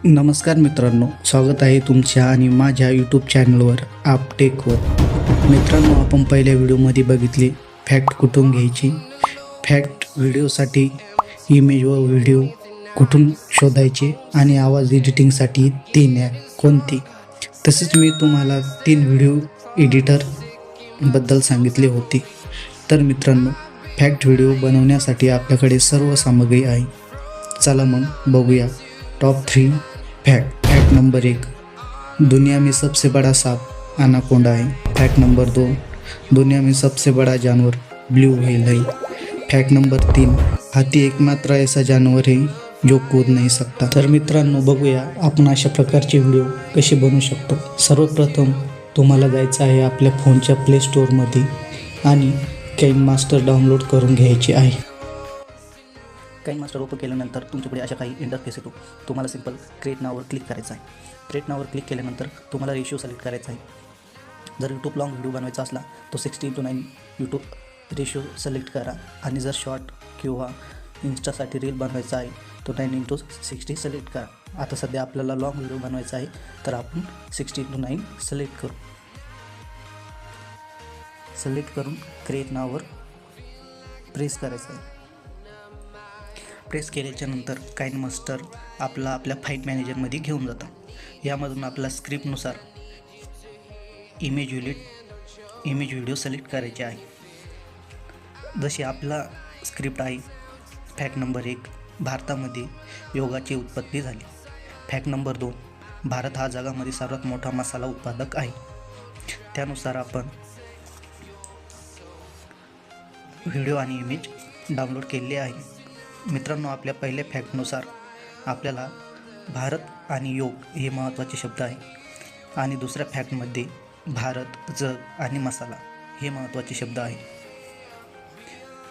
नमस्कार मित्रांनो, स्वागत आहे तुमच्या आणि माझ्या यूट्यूब चॅनलवर आपटेकवर. मित्रांनो, आपण पहिल्या व्हिडिओमध्ये बघितले फॅक्ट कुठून घ्यायची. फॅक्ट व्हिडिओसाठी इमेज व व्हिडिओ कुठून शोधायचे आणि आवाज एडिटिंगसाठी 3 ॲप कोणती. तसेच मी तुम्हाला 3 व्हिडिओ एडिटरबद्दल सांगितले होते. तर मित्रांनो, फॅक्ट व्हिडिओ बनवण्यासाठी आपल्याकडे सर्व सामग्री आहे. चला मग बघूया. टॉप 3 फैक्ट नंबर 1, दुनिया में सबसे बड़ा सांप अनाकोंडा है. फैक्ट नंबर 2, दुनिया में सबसे बड़ा जानवर ब्लू व्हेल है. फैक्ट नंबर 3, हाथी एकमात्र ऐसा जानवर है जो कूद नहीं सकता. तर मित्रांनो, बघूया आपण अशा प्रकारचे व्हिडिओ कसे बनवू शकतो. सर्वप्रथम तुम्हाला जायचं आहे आपल्या फोनच्या प्ले स्टोअरमध्ये आणि काइनमास्टर डाउनलोड करून घ्यायचे आहे. काइनमास्टर ओपन केल्यानंतर तुमच्यापुढे अशा काही इंटरफेस येतो. तुम्हाला सिंपल क्रिएट नाववर क्लिक करायचं आहे. क्रिएट नाववर क्लिक केल्यानंतर तुम्हाला रेशिओ सिलेक्ट करायचा आहे. जर यूट्यूब लॉंग व्हिडिओ बनवायचा असला तो 16:9 यूट्यूब रेशिओ सिलेक्ट करा. आणि जर शॉर्ट किंवा इंस्टासाठी रील बनवायचा आहे तो 9:60 सिलेक्ट करा. आता सध्या आपल्याला लॉंग व्हिडिओ बनवायचा आहे तर आपण 16:9 सिलेक्ट करू. सिलेक्ट करून क्रिएट नाववर प्रेस करायचं आहे. प्रेस केल्याच्यानंतर काइनमास्टर आपल्या फाईल मॅनेजरमध्ये घेऊन जातं. यामधून आपला स्क्रिप्टनुसार इमेज व्हिडिओ सिलेक्ट करायचे आहे. जशी आपला स्क्रिप्ट आहे. फॅक्ट नंबर 1, भारतामध्ये योगाची उत्पत्ती झाली. फॅक्ट नंबर 2, भारत हा जगामध्ये सर्वात मोठा मसाला उत्पादक आहे. त्यानुसार आपण व्हिडिओ आणि इमेज डाउनलोड केलेले आहे. मित्रांनो, आपल्या पहिल्या फॅक्टनुसार आपल्याला भारत आणि योग हे महत्त्वाचे शब्द आहे आणि दुसऱ्या फॅक्टमध्ये भारत, जग आणि मसाला हे महत्त्वाचे शब्द आहे.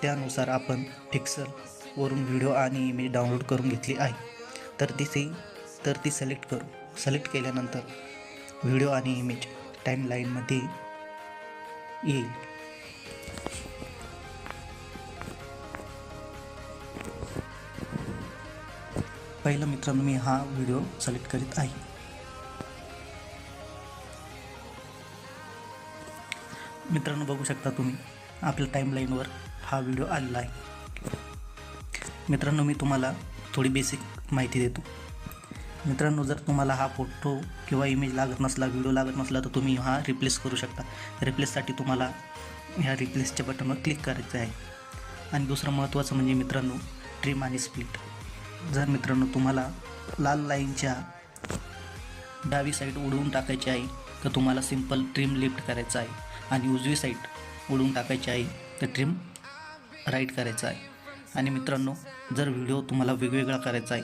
त्यानुसार आपण पिक्सलवरून व्हिडिओ आणि इमेज डाउनलोड करून घेतली आहे. तर ती सिलेक्ट करू. सिलेक्ट केल्यानंतर व्हिडिओ आणि इमेज टाईमलाईनमध्ये येईल. पहिलं मित्रांनो, मी हा व्हिडिओ सिलेक्ट करीत आहे. मित्रांनो, बघू शकता तुम्ही आपल्या टाईमलाईनवर हा व्हिडिओ आलेला आहे. मित्रांनो, मी तुम्हाला थोडी बेसिक माहिती देतो. मित्रांनो, जर तुम्हाला हा फोटो किंवा इमेज लागत नसला, व्हिडिओ लागत नसला तर तुम्ही हा रिप्लेस करू शकता. रिप्लेससाठी तुम्हाला ह्या रिप्लेसच्या बटनवर क्लिक करायचं आहे. आणि दुसरं महत्त्वाचं म्हणजे मित्रांनो, ट्रिम आणि स्प्लिट. जर मित्रांनो तुम्हाला लाल लाईनच्या डावी साईड उडवून टाकायची आहे तर तुम्हाला सिंपल ट्रिम लेफ्ट करायचं आहे. आणि उजवी साईड उडवून टाकायची आहे तर ट्रिम राईट करायचं आहे. आणि मित्रांनो, जर व्हिडिओ तुम्हाला वेगवेगळा करायचा आहे,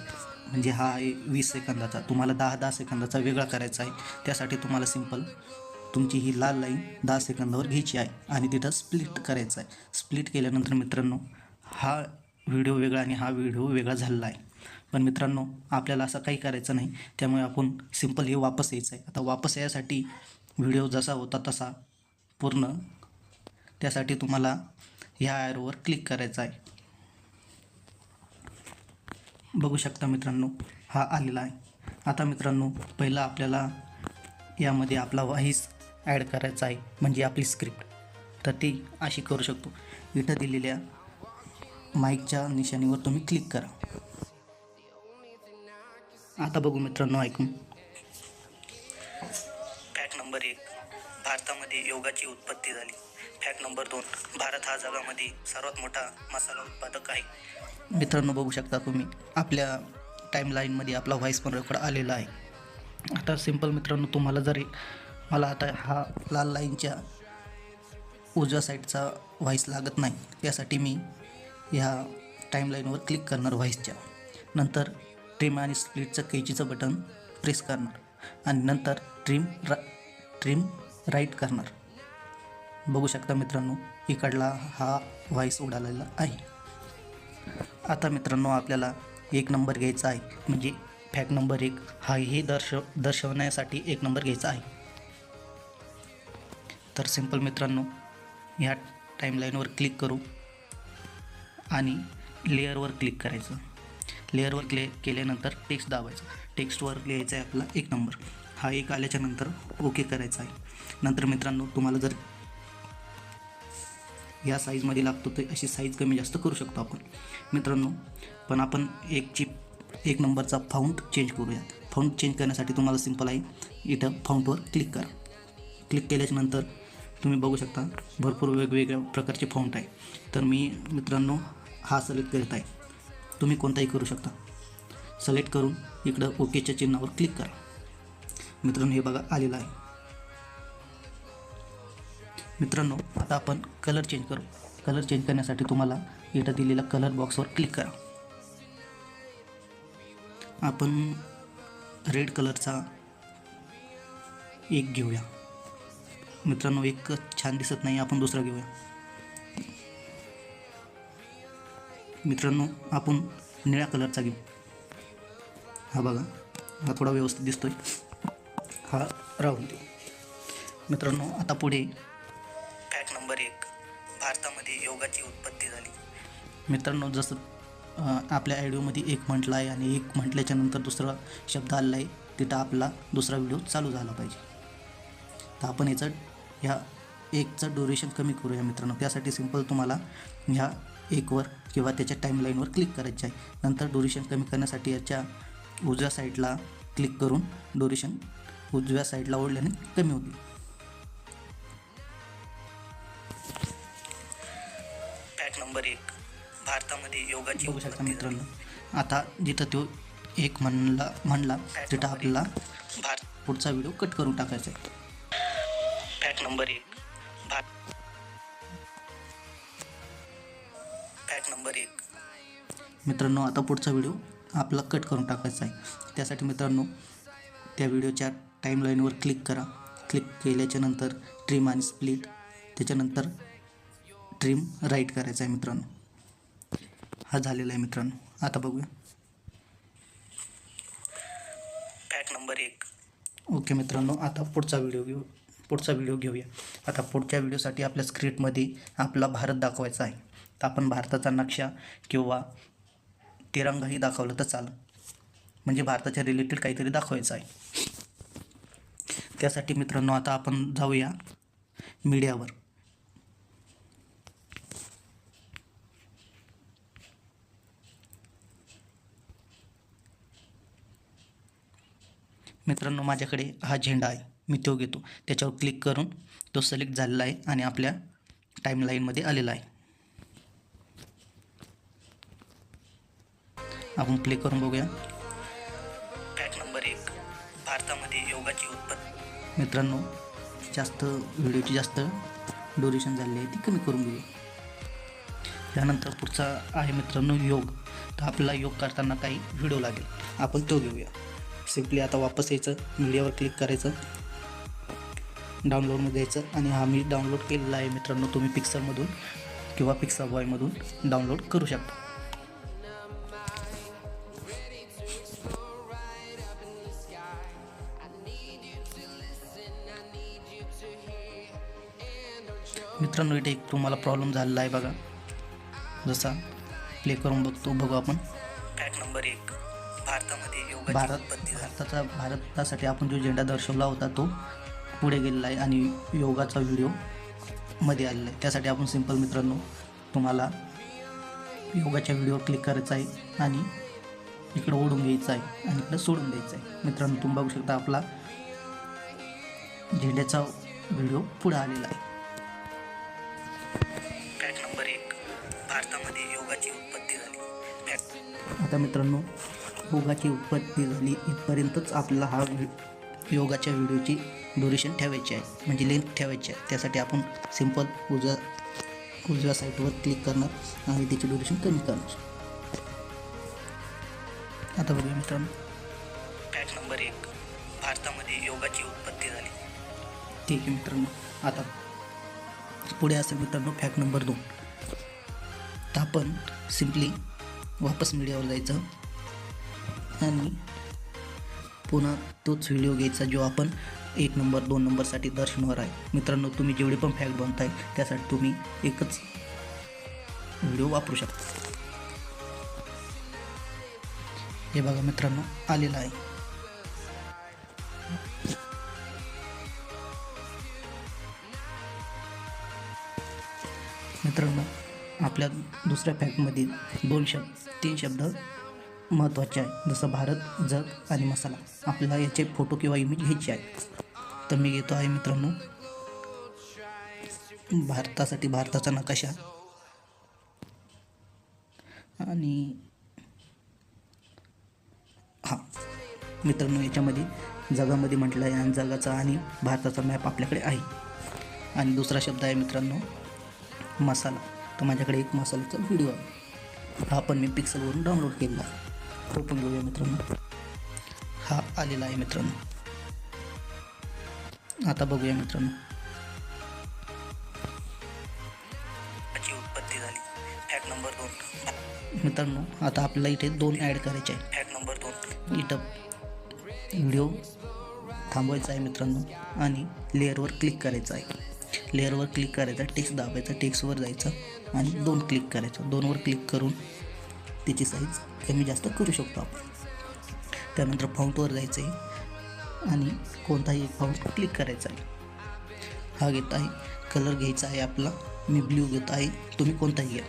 म्हणजे हा आहे 20 सेकंदाचा, तुम्हाला 10 सेकंदाचा वेगळा करायचा आहे, त्यासाठी तुम्हाला सिंपल तुमची ही लाल लाईन 10 सेकंदावर घ्यायची आहे आणि तिथं स्प्लिट करायचं आहे. स्प्लिट केल्यानंतर मित्रांनो, हा व्हिडिओ वेगळा आणि हा व्हिडिओ वेगळा झालेला आहे. पण मित्रांनो, आपल्याला असं काही करायचं नाही. त्यामुळे आपण सिंपल हे वापस यायचं आहे. आता वापस यायसाठी व्हिडिओ जसा होता तसा पूर्ण, त्यासाठी तुम्हाला ह्या ॲरोवर क्लिक करायचं आहे. बघू शकता मित्रांनो, हा आलेला आहे. आता मित्रांनो, पहिला आपल्याला यामध्ये आपला व्हॉईस ॲड करायचा आहे, म्हणजे आपली स्क्रिप्ट. तर ती अशी करू शकतो. इथं दिलेल्या माईकच्या निशाणीवर तुम्ही क्लिक करा. आता बघू मित्रांनो, ऐकून. फॅक्ट नंबर 1, भारतामध्ये योगाची उत्पत्ती झाली. फॅक्ट नंबर 2, भारत हा जगामध्ये सर्वात मोठा मसाला उत्पादक आहे. मित्रांनो, बघू शकता तुम्ही आपल्या टाईमलाईनमध्ये आपला व्हॉईस पण रेकॉर्ड आलेला आहे. आता सिंपल मित्रांनो, तुम्हाला जर मला आता हा लाल लाईनच्या उजव्या साईडचा व्हॉईस लागत नाही, त्यासाठी मी ह्या टाईमलाईनवर क्लिक करणार व्हॉईसच्या. नंतर ट्रिम आणि स्प्लिटचं कैचीचं बटन प्रेस करणार आणि नंतर ट्रिम राईट करणार. बघू शकता मित्रांनो, इकडला हा व्हॉईस उडालेला आहे. आता मित्रांनो, आपल्याला 1 नंबर घ्यायचा आहे, म्हणजे फॅक्ट नंबर 1 हा हे दर्शवण्यासाठी 1 नंबर घ्यायचा आहे. तर सिंपल मित्रांनो, ह्या टाईमलाईनवर क्लिक करू आणि लेअरवर क्लिक करायचं. लेअरवर क्लिक केल्यानंतर टेक्स्ट दाबायचं. टेक्स्टवर लिहायचा आहे आपला 1 नंबर. हा 1 आल्याच्या नंतर ओके करायचा आहे. नंतर मित्रांनो तुम्हाला जर या साईजमध्ये लागतो तर अशी साईज कमी जास्त करू शकतो आपण मित्रांनो. पण आपण 1 नंबरचा फाउंट चेंज करूयात. फाउंट चेंज करण्यासाठी तुम्हाला सिंपल आहे, इथं फाउंटवर क्लिक करा. क्लिक केल्याच्यानंतर तुम्ही बघू शकता भरपूर वेगवेगळ्या प्रकारचे फाउंट आहे. तर मी मित्रांनो हा सिलेक्ट करत आहे. तुम्ही कोणताही करू शकता. सिलेक्ट करून इकडं ओकेच्या चिन्हावर क्लिक करा. मित्रांनो हे बघा आलेलं आहे. मित्रांनो आता आपण कलर चेंज करू. कलर चेंज करण्यासाठी तुम्हाला इथं दिलेल्या कलर बॉक्सवर क्लिक करा. आपण रेड कलरचा 1 घेऊया. मित्रांनो 1 छान दिसत नाही, आपण दुसरा घेऊया. मित्रांनो आपण निळ्या कलरचा घेऊ. हा बघा, हा थोडा व्यवस्थित दिसतोय, हा राहून दे. मित्रांनो आता पुढे फॅक्ट नंबर 1, भारतामध्ये योगाची उत्पत्ती झाली. मित्रांनो जसं आपल्या ऑडिओमध्ये 1 म्हटलं आहे आणि 1 म्हटल्याच्यानंतर दुसरा शब्द आला आहे, तिथं आपला दुसरा व्हिडिओ चालू झाला पाहिजे. तर आपण ह्या 1चं ड्युरेशन कमी करूया मित्रांनो. त्यासाठी सिंपल तुम्हाला ह्या 1वर किंवा त्याच्या टाईमलाईनवर क्लिक करायचे आहे. नंतर ड्युरेशन कमी करण्यासाठी याच्या उजव्या साईडला क्लिक करून ड्युरेशन उजव्या साईडला ओढल्याने कमी होईल. फॅक्ट नंबर 1, भारतामध्ये योगाची बघू शकता मित्रांनो. आता जिथं तो 1 म्हणला तिथं आपल्याला पुढचा व्हिडिओ कट करून टाकायचा आहे. फॅक्ट नंबर 1, फॅक्ट नंबर 1 मित्रांनो आता पुढचा व्हिडिओ आपला कट करून टाकायचा आहे. त्यासाठी मित्रांनो त्या व्हिडिओच्या टाईमलाईनवर क्लिक करा. क्लिक केल्याच्या नंतर ट्रिम आणि स्प्लिट, त्याच्यानंतर ट्रिम राईट करायचा आहे मित्रांनो. हा झालेला आहे मित्रांनो. आता बघूया फॅक्ट नंबर 1. ओके मित्रांनो आता पुढचा व्हिडिओ घेऊया. आता पुढच्या व्हिडिओसाठी आपल्या स्क्रिप्टमध्ये आपला भारत दाखवायचा आहे. तर आपण भारताचा नक्षा किंवा तिरंगाही दाखवलं तर चालेल, म्हणजे भारताच्या रिलेटेड काहीतरी दाखवायचं आहे. त्यासाठी मित्रांनो आता आपण जाऊया मीडियावर. मित्रांनो माझ्याकडे हा झेंडा आहे, मी तो घेतो. त्याच्यावर क्लिक करून तो सिलेक्ट झालेला आहे आणि आपल्या टाईमलाईनमध्ये आलेला आहे. आपण प्ले करून बघूया. फॅक्ट नंबर 1, भारतामध्ये योगाची उत्पत्ती. मित्रांनो व्हिडिओची जास्त ड्युरेशन झालेली आहे, ती कमी करून घेऊया. त्यानंतर पुढचा आहे मित्रांनो योग. तर आपल्याला योग करताना काही व्हिडिओ लागेल, आपण तो घेऊया. सिम्पली आता वापस यायचं, मीडियावर क्लिक करायचं, डाउनलोडमध्ये यायचं आणि हा मी डाउनलोड केलेला आहे मित्रांनो. तुम्ही पिक्सलमधून किंवा पिक्साबॉयमधून डाउनलोड करू शकता. मित्रांनो इथे एक तुम्हाला प्रॉब्लेम झालेला आहे बघा. जसा प्ले करून बघू आपण. फॅक्ट नंबर 1, भारतामध्ये भारतासाठी आपण जो झेंडा दर्शवला होता तो पुढे गेलेला आहे आणि योगाचा व्हिडिओ मध्ये आलेला आहे. त्यासाठी आपण सिंपल मित्रांनो तुम्हाला योगाच्या व्हिडिओवर क्लिक करायचं आहे आणि इकडं ओढून घ्यायचं आहे आणि इकडं सोडून द्यायचं आहे. मित्रांनो तुम्ही बघू शकता आपला झेंड्याचा व्हिडिओ पुढे आलेला आहे. फॅक्ट नंबर 1, भारतामध्ये योगाची उत्पत्ती झाली. आता मित्रांनो योगाची उत्पत्ती झाली इथपर्यंतच आपल्याला हा योगाच्या व्हिडिओची ड्युरेशन ठेवायची आहे, म्हणजे लेंथ ठेवायची आहे. त्यासाठी आपण सिंपल उजव्या साईटवर क्लिक करणार आणि त्याची ड्युरेशन कमी करणार. आता बघूया मित्रांनो. फॅक्ट नंबर 1, भारतामध्ये योगाची उत्पत्ती झाली. ठीक आहे मित्रांनो. आता पुढे असेल मित्रांनो फॅक्ट नंबर 2. तर आपण सिम्पली वापस मीडियावर जायचं आणि पुन्हा तोच व्हिडिओ घ्यायचा जो आपण 1 नंबर 2 नंबरसाठी दर्शनवर आहे. मित्रांनो तुम्ही जेवढे पण फॅक्ट बनताय त्यासाठी तुम्ही एकच व्हिडिओ वापरू शकता. हे बघा मित्रांनो आलेला आहे. मित्रांनो, आपल्या दुसऱ्या फॅक्टमध्ये 3 शब्द महत्त्वाचे आहे, जसं भारत, जग आणि मसाला. आपल्याला याचे फोटो किंवा इमेज घ्यायचे आहे. तर मी घेतो आहे मित्रांनो भारतासाठी भारताचा नकाशा आणि मित्रांनो, याच्यामध्ये जगामध्ये म्हटलं आहे आणि जगाचा आणि भारताचा मॅप आपल्याकडे आहे. आणि दुसरा शब्द आहे मित्रांनो मसाला. तर माझ्याकडे एक मसाल्याचा व्हिडिओ आहे, हा पण मी पिक्सलवरून डाउनलोड केलेला आहे. तो पण घेऊया मित्रांनो. हा आलेला आहे मित्रांनो. आता बघूया मित्रांनो. याची उत्पत्ती झाली. फॅक्ट नंबर 2 मित्रांनो, आता आपल्याला इथे 2 ॲड करायचे आहे. फॅक्ट नंबर 2, इथं व्हिडिओ थांबवायचा आहे मित्रांनो आणि लेअरवर क्लिक करायचं आहे. लेअरवर क्लिक करायचं, टेक्स्ट दाबायचा, टेक्स्टवर जायचं आणि 2 क्लिक करायचं. 2वर क्लिक करून त्याची साईज कमी जास्त करू शकतो आपण. त्यानंतर फाउंटवर जायचं आहे आणि कोणताही एक फाउंट क्लिक करायचा आहे. हा घेत आहे, कलर घ्यायचा आहे आपला. मी ब्ल्यू घेत आहे, तुम्ही कोणताही घ्या.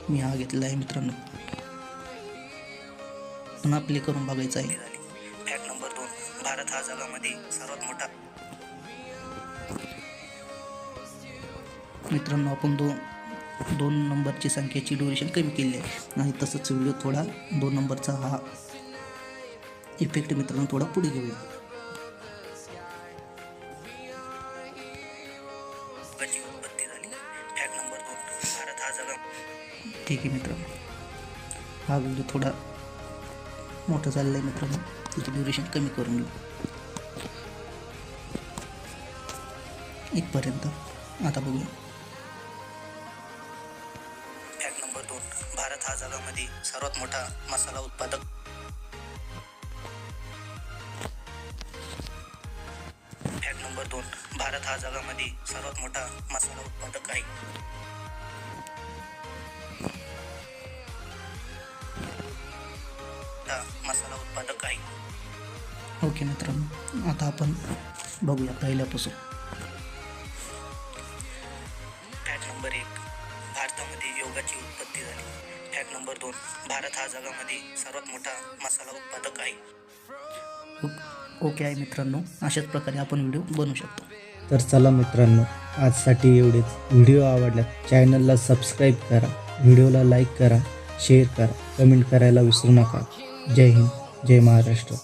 मी हा घेतला आहे मित्रांनो. पुन्हा प्ले करून बघायचं आहे. फॅक्ट नंबर 2, भारत हा जगामध्ये सर्वात मोठा. मित्रांनो, आपण 2 नंबरची संख्येची ड्युरेशन कमी केली आहे आणि तसंच व्हिडिओ थोडा 2 नंबरचा हा इफेक्ट मित्रांनो थोडा पुढे घेऊया. उत्पत्ती झाली. फॅक्ट नंबर 2, भारत हा जगा. ठीक आहे मित्रांनो, हा व्हिडिओ थोडा मोठं झालेलं आहे मित्रांनो, त्याची ड्युरेशन कमी करून घेऊ इथपर्यंत. आता बघूया. फॅक्ट नंबर 2, भारत हा जगामध्ये सर्वात मोठा मसाला उत्पादक. फॅक्ट नंबर 2, भारत हा जगामध्ये सर्वात मोठा मसाला उत्पादक आहे. मसाला उत्पादक आहे. ओके मित्रांनो, आता आपण बघूया पहिल्यापासून. फॅक्ट नंबर 1, भारतामध्ये योगाची उत्पत्ती झाली. फॅक्ट नंबर 2, भारत हा जगामध्ये सर्वात मोठा मसाला उत्पादक आहे. ओके आहे मित्रांनो, अशाच प्रकारे आपण व्हिडिओ बनवू शकतो. तर चला मित्रांनो, आजसाठी एवढेच. व्हिडिओ आवडला चॅनलला सबस्क्राईब करा, व्हिडिओला लाईक करा, शेअर करा, कमेंट करायला विसरू नका. जय हिंद, जय महाराष्ट्र.